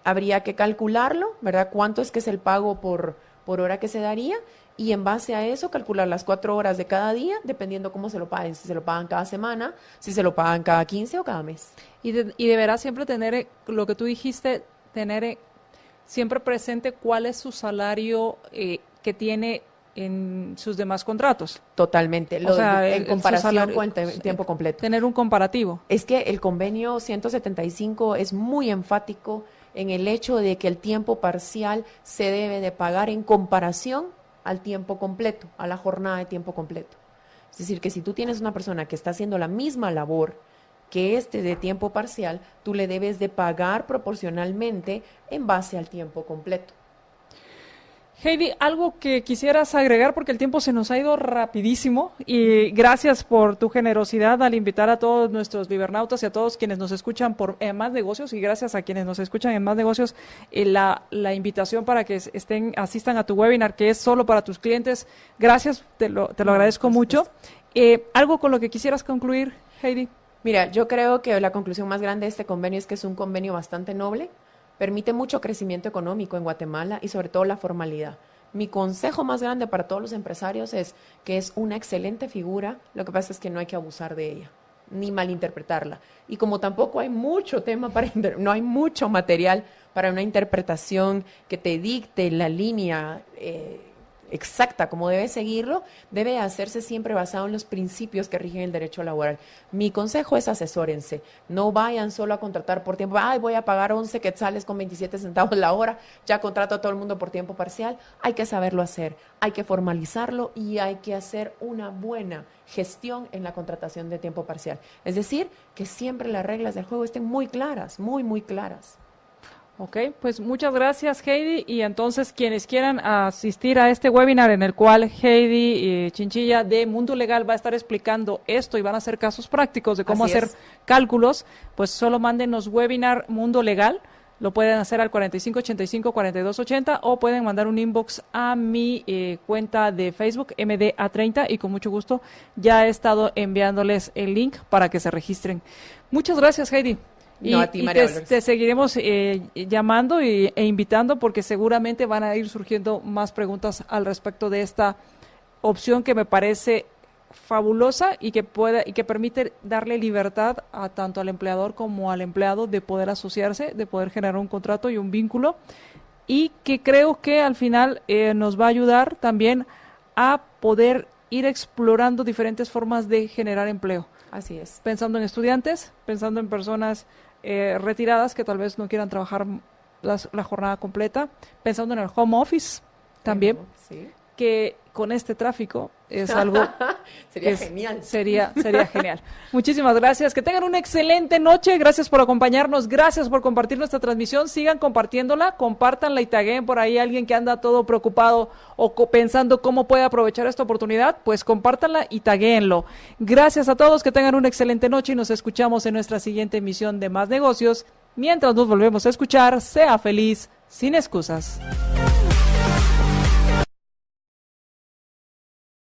habría que calcularlo, ¿verdad? ¿Cuánto es que es el pago por hora que se daría? Y en base a eso calcular las 4 horas de cada día, dependiendo cómo se lo paguen, si se lo pagan cada semana, si se lo pagan cada 15 o cada mes. Y deberá siempre tener, lo que tú dijiste, tener siempre presente cuál es su salario que tiene en sus demás contratos. Totalmente, en comparación con el tiempo completo. Tener un comparativo. Es que el convenio 175 es muy enfático en el hecho de que el tiempo parcial se debe de pagar en comparación al tiempo completo, a la jornada de tiempo completo. Es decir, que si tú tienes una persona que está haciendo la misma labor que de tiempo parcial, tú le debes de pagar proporcionalmente en base al tiempo completo. Heidi, algo que quisieras agregar porque el tiempo se nos ha ido rapidísimo y gracias por tu generosidad al invitar a todos nuestros Vibernautas y a todos quienes nos escuchan por Más Negocios y gracias a quienes nos escuchan en Más Negocios la invitación para que asistan a tu webinar que es solo para tus clientes. Gracias, te lo agradezco mucho. ¿Algo con lo que quisieras concluir, Heidi? Mira, yo creo que la conclusión más grande de este convenio es que es un convenio bastante noble. Permite mucho crecimiento económico en Guatemala y sobre todo la formalidad. Mi consejo más grande para todos los empresarios es que es una excelente figura, lo que pasa es que no hay que abusar de ella, ni malinterpretarla. Y como tampoco hay mucho no hay mucho material para una interpretación que te dicte la línea exacta como debe seguirlo, debe hacerse siempre basado en los principios que rigen el derecho laboral. Mi consejo es asesórense, no vayan solo a contratar por tiempo, voy a pagar 11 quetzales con 27 centavos la hora, ya contrato a todo el mundo por tiempo parcial. Hay que saberlo hacer, hay que formalizarlo y hay que hacer una buena gestión en la contratación de tiempo parcial. Es decir, que siempre las reglas del juego estén muy claras, muy, muy claras. Ok, pues muchas gracias Heidi y entonces quienes quieran asistir a este webinar en el cual Heidi Chinchilla de Mundo Legal va a estar explicando esto y van a hacer casos prácticos de cómo hacer cálculos, pues solo mándenos webinar Mundo Legal, lo pueden hacer al 4585-4280 o pueden mandar un inbox a mi cuenta de Facebook MDA30 y con mucho gusto ya he estado enviándoles el link para que se registren. Muchas gracias Heidi. No, a ti, María Dolores. Te seguiremos llamando e invitando porque seguramente van a ir surgiendo más preguntas al respecto de esta opción que me parece fabulosa y que permite darle libertad a tanto al empleador como al empleado de poder asociarse, de poder generar un contrato y un vínculo y que creo que al final nos va a ayudar también a poder ir explorando diferentes formas de generar empleo. Así es. Pensando en estudiantes, pensando en personas retiradas que tal vez no quieran trabajar la jornada completa, pensando en el home office también, sí. Que con este tráfico es algo sería genial. Sería genial. Muchísimas gracias, que tengan una excelente noche, gracias por acompañarnos, gracias por compartir nuestra transmisión, sigan compartiéndola, compártanla y taguen por ahí a alguien que anda todo preocupado o pensando cómo puede aprovechar esta oportunidad, pues compártanla y taguéenlo. Gracias a todos, que tengan una excelente noche y nos escuchamos en nuestra siguiente emisión de Más Negocios. Mientras nos volvemos a escuchar, sea feliz, sin excusas.